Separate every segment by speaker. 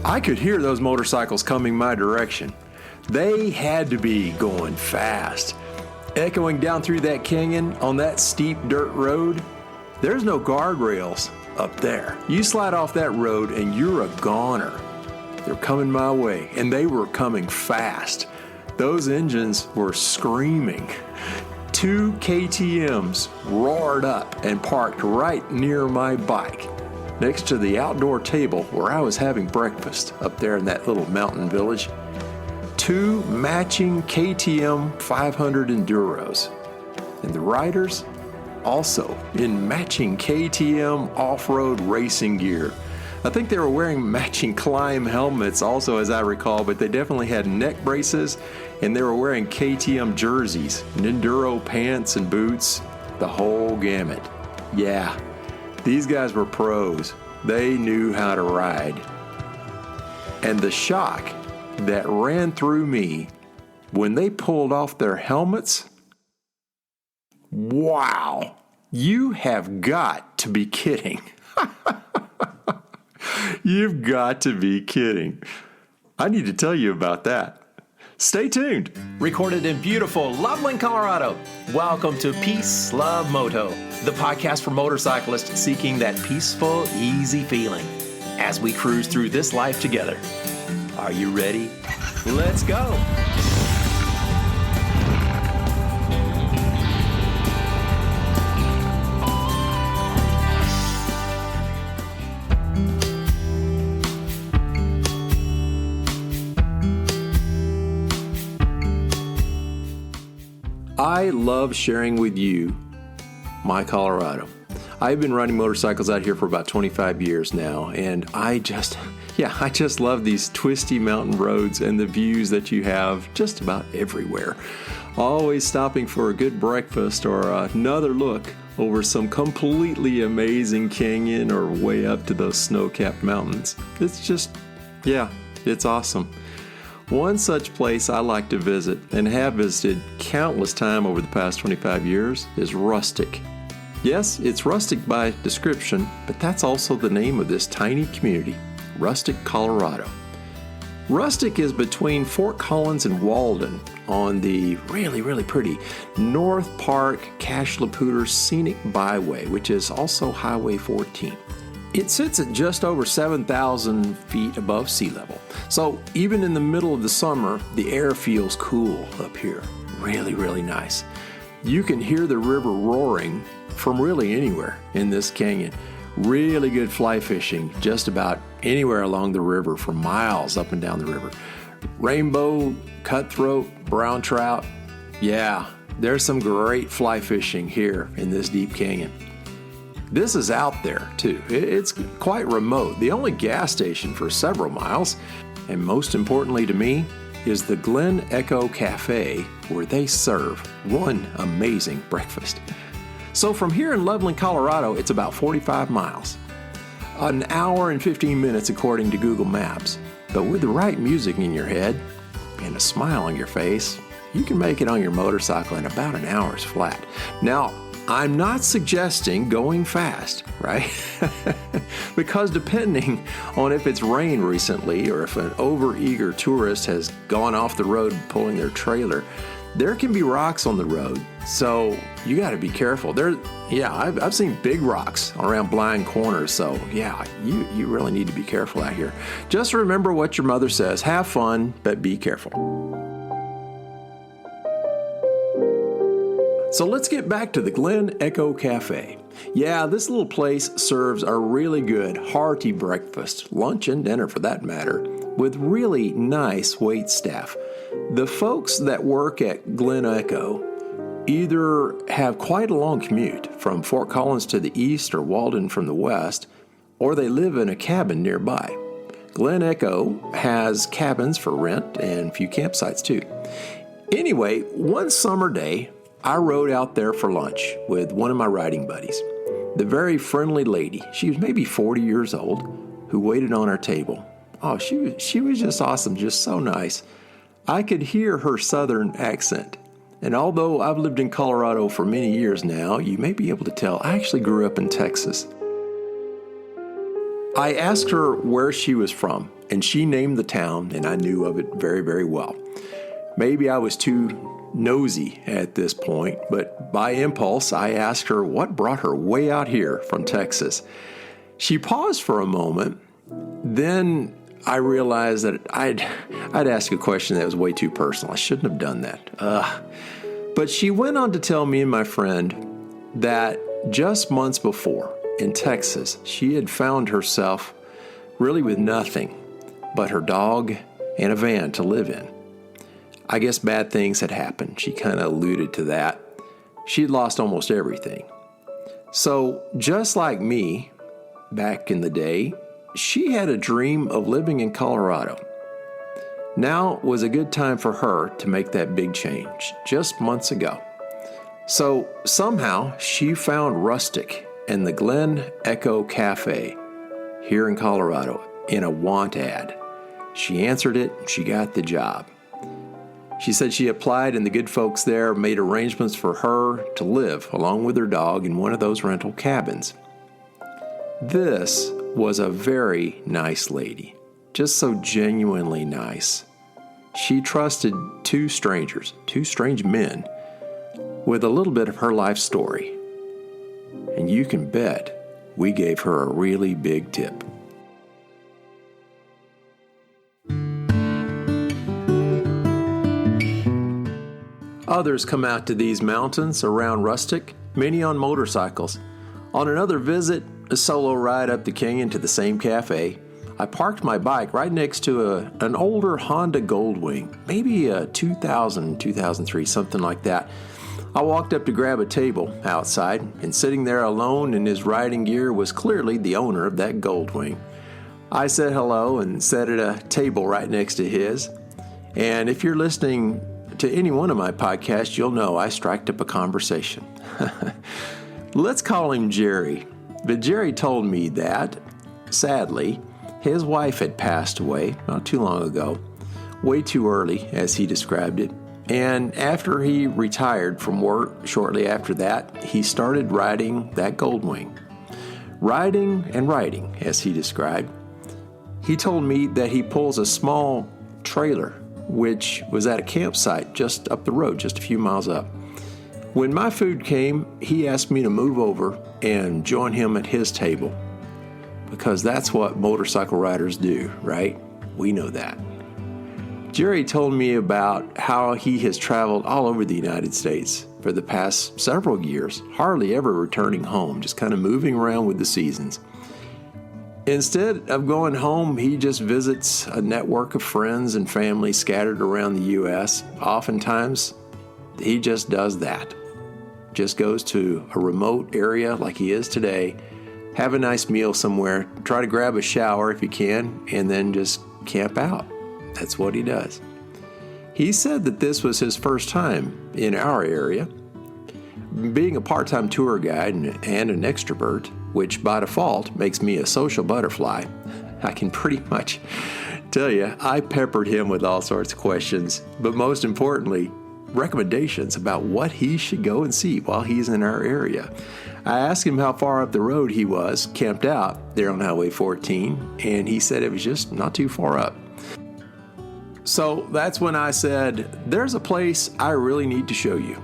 Speaker 1: I could hear those motorcycles coming my direction. They had to be going fast. Echoing down through that canyon on that steep dirt road, there's no guardrails up there. You slide off that road and you're a goner. They're coming my way, and they were coming fast. Those engines were screaming. Two KTMs roared up and parked right near my bike, next to the outdoor table where I was having breakfast up there in that little mountain village. Two matching KTM 500 Enduros. And the riders also in matching KTM off-road racing gear. I think they were wearing matching Klim helmets also, as I recall, but they definitely had neck braces, and they were wearing KTM jerseys, and enduro pants and boots, the whole gamut. Yeah, these guys were pros. They knew how to ride. And the shock that ran through me when they pulled off their helmets, wow, you have got to be kidding. You've got to be kidding. I need to tell you about that. Stay tuned.
Speaker 2: Recorded in beautiful Loveland, Colorado. Welcome to Peace, Love, Moto, the podcast for motorcyclists seeking that peaceful, easy feeling as we cruise through this life together. Are you ready? Let's go.
Speaker 1: I love sharing with you my Colorado. I've been riding motorcycles out here for about 25 years now, and I just love these twisty mountain roads and the views that you have just about everywhere. Always stopping for a good breakfast or another look over some completely amazing canyon or way up to those snow-capped mountains. It's just, it's awesome. One such place I like to visit and have visited countless times over the past 25 years is Rustic. Yes, it's rustic by description, but that's also the name of this tiny community, Rustic, Colorado. Rustic is between Fort Collins and Walden on the really, really pretty North Park Cache-La-Poudre Scenic Byway, which is also Highway 14. It sits at just over 7,000 feet above sea level. So even in the middle of the summer, the air feels cool up here. Really, really nice. You can hear the river roaring from really anywhere in this canyon. Really good fly fishing just about anywhere along the river for miles up and down the river. Rainbow, cutthroat, brown trout. Yeah, there's some great fly fishing here in this deep canyon. This is out there, too. It's quite remote. The only gas station for several miles, and most importantly to me, is the Glen Echo Cafe, where they serve one amazing breakfast. So from here in Loveland, Colorado, it's about 45 miles. An hour and 15 minutes according to Google Maps. But with the right music in your head and a smile on your face, you can make it on your motorcycle in about an hour's flat. Now, I'm not suggesting going fast, right? Because depending on if it's rained recently or if an overeager tourist has gone off the road pulling their trailer, there can be rocks on the road. So you got to be careful. I've seen big rocks around blind corners. So you really need to be careful out here. Just remember what your mother says. Have fun, but be careful. So let's get back to the Glen Echo Cafe. Yeah, this little place serves a really good, hearty breakfast, lunch and dinner for that matter, with really nice wait staff. The folks that work at Glen Echo either have quite a long commute from Fort Collins to the east or Walden from the west, or they live in a cabin nearby. Glen Echo has cabins for rent and a few campsites too. Anyway, one summer day, I rode out there for lunch with one of my riding buddies. The very friendly lady, she was maybe 40 years old, who waited on our table. Oh, she was just awesome, just so nice. I could hear her southern accent. And although I've lived in Colorado for many years now, you may be able to tell I actually grew up in Texas. I asked her where she was from, and she named the town, and I knew of it very, very well. Maybe I was too nosy at this point, but by impulse, I asked her what brought her way out here from Texas. She paused for a moment. Then I realized that I'd asked a question that was way too personal. I shouldn't have done that. But she went on to tell me and my friend that just months before, in Texas, she had found herself really with nothing but her dog and a van to live in. I guess bad things had happened. She kind of alluded to that. She had lost almost everything. So just like me, back in the day, she had a dream of living in Colorado. Now was a good time for her to make that big change, just months ago. So somehow she found Rustic and the Glen Echo Cafe here in Colorado in a want ad. She answered it and she got the job. She said she applied and the good folks there made arrangements for her to live along with her dog in one of those rental cabins. This was a very nice lady, just so genuinely nice. She trusted two strange men, with a little bit of her life story. And you can bet we gave her a really big tip. Others come out to these mountains around Rustic, many on motorcycles. On another visit, a solo ride up the canyon to the same cafe, I parked my bike right next to an older Honda Goldwing, maybe a 2000, 2003, something like that. I walked up to grab a table outside, and sitting there alone in his riding gear was clearly the owner of that Goldwing. I said hello and sat at a table right next to his. And if you're listening to any one of my podcasts, you'll know I striked up a conversation. Let's call him Jerry. But Jerry told me that, sadly, his wife had passed away not too long ago, way too early, as he described it. And after he retired from work shortly after that, he started riding that Goldwing. Riding and riding, as he described. He told me that he pulls a small trailer, which was at a campsite just up the road, just a few miles up. When my food came, he asked me to move over and join him at his table, because that's what motorcycle riders do, right? We know that. Jerry told me about how he has traveled all over the United States for the past several years, hardly ever returning home, just kind of moving around with the seasons. Instead of going home, he just visits a network of friends and family scattered around the U.S. Oftentimes, he just does that. Just goes to a remote area like he is today, have a nice meal somewhere, try to grab a shower if he can, and then just camp out. That's what he does. He said that this was his first time in our area. Being a part-time tour guide and an extrovert, which by default makes me a social butterfly, I can pretty much tell you I peppered him with all sorts of questions, but most importantly, recommendations about what he should go and see while he's in our area. I asked him how far up the road he was, camped out there on Highway 14, and he said it was just not too far up. So that's when I said, there's a place I really need to show you.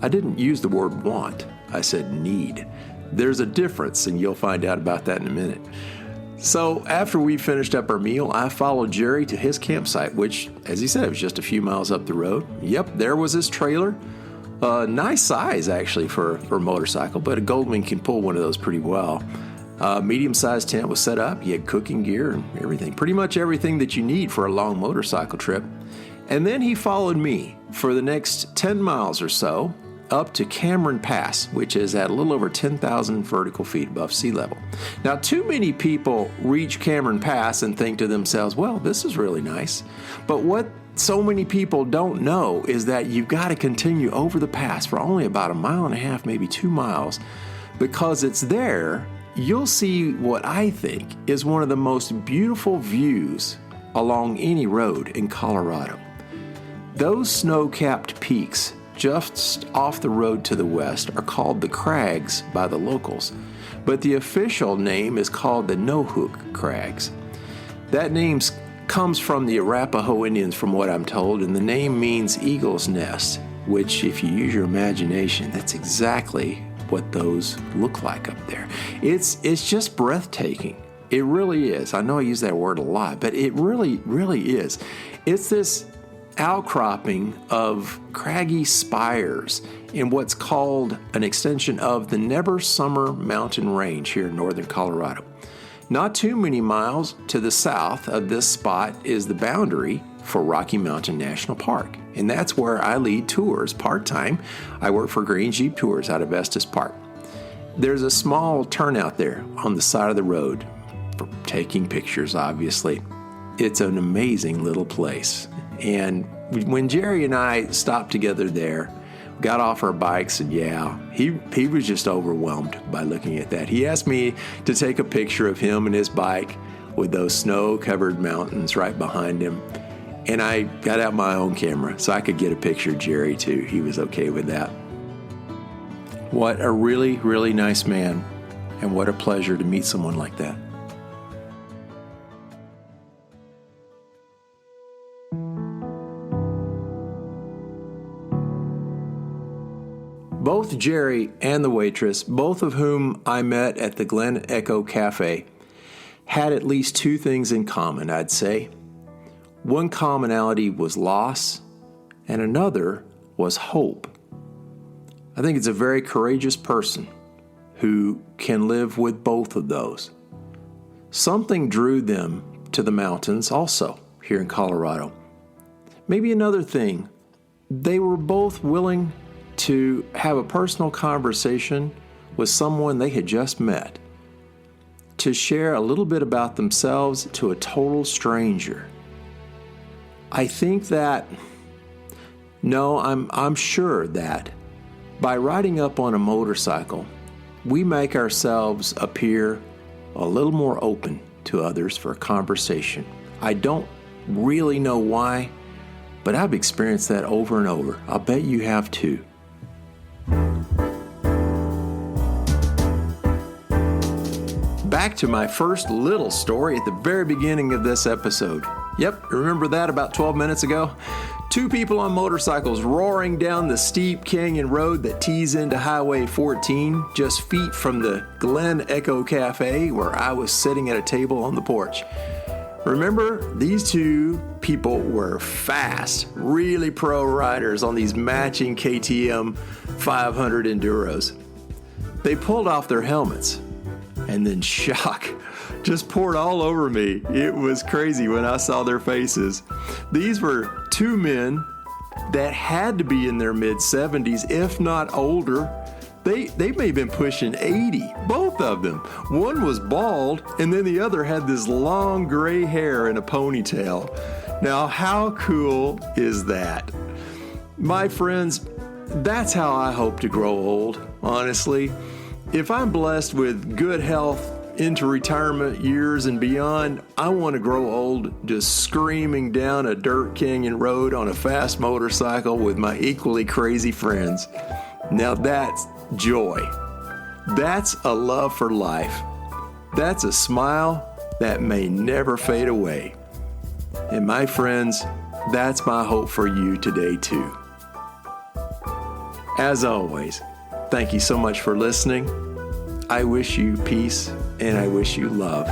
Speaker 1: I didn't use the word want, I said need. There's a difference, and you'll find out about that in a minute. So after we finished up our meal, I followed Jerry to his campsite, which, as he said, was just a few miles up the road. Yep, there was his trailer. Nice size, actually, for a motorcycle, but a Goldwing can pull one of those pretty well. Medium-sized tent was set up. He had cooking gear and everything. Pretty much everything that you need for a long motorcycle trip. And then he followed me for the next 10 miles or so up to Cameron Pass, which is at a little over 10,000 vertical feet above sea level. Now, too many people reach Cameron Pass and think to themselves, well, this is really nice. But what so many people don't know is that you've got to continue over the pass for only about 1.5 miles, maybe 2 miles, because it's there you'll see what I think is one of the most beautiful views along any road in Colorado. Those snow-capped peaks just off the road to the west are called the Crags by the locals, but the official name is called the No-Hook Crags. That name comes from the Arapaho Indians, from what I'm told, and the name means eagle's nest, which, if you use your imagination, that's exactly what those look like up there. It's just breathtaking. It really is. I know I use that word a lot, but it really, really is. It's this outcropping of craggy spires in what's called an extension of the Never Summer Mountain Range here in northern Colorado. Not too many miles to the south of this spot is the boundary for Rocky Mountain National Park, and that's where I lead tours part-time. I work for Green Jeep Tours out of Estes Park. There's a small turnout there on the side of the road for taking pictures, obviously. It's an amazing little place. And when Jerry and I stopped together there, got off our bikes, and he was just overwhelmed by looking at that. He asked me to take a picture of him and his bike with those snow-covered mountains right behind him. And I got out my own camera so I could get a picture of Jerry too. He was okay with that. What a really, really nice man, and what a pleasure to meet someone like that. Both Jerry and the waitress, both of whom I met at the Glen Echo Cafe, had at least two things in common, I'd say. One commonality was loss, and another was hope. I think it's a very courageous person who can live with both of those. Something drew them to the mountains also here in Colorado. Maybe another thing, they were both willing to have a personal conversation with someone they had just met, to share a little bit about themselves to a total stranger. I think that, I'm sure that by riding up on a motorcycle, we make ourselves appear a little more open to others for a conversation. I don't really know why, but I've experienced that over and over. I'll bet you have too. Back to my first little story at the very beginning of this episode. Yep, remember that about 12 minutes ago? Two people on motorcycles roaring down the steep canyon road that tees into Highway 14, just feet from the Glen Echo Cafe where I was sitting at a table on the porch. Remember, these two people were fast, really pro riders on these matching KTM 500 Enduros. They pulled off their helmets, and then shock just poured all over me. It was crazy when I saw their faces. These were two men that had to be in their mid-70s, if not older. They may have been pushing 80, both of them. One was bald, and then the other had this long gray hair in a ponytail. Now, how cool is that? My friends, that's how I hope to grow old, honestly. If I'm blessed with good health into retirement years and beyond, I want to grow old just screaming down a dirt canyon road on a fast motorcycle with my equally crazy friends. Now that's joy. That's a love for life. That's a smile that may never fade away. And my friends, that's my hope for you today too. As always, thank you so much for listening. I wish you peace and I wish you love.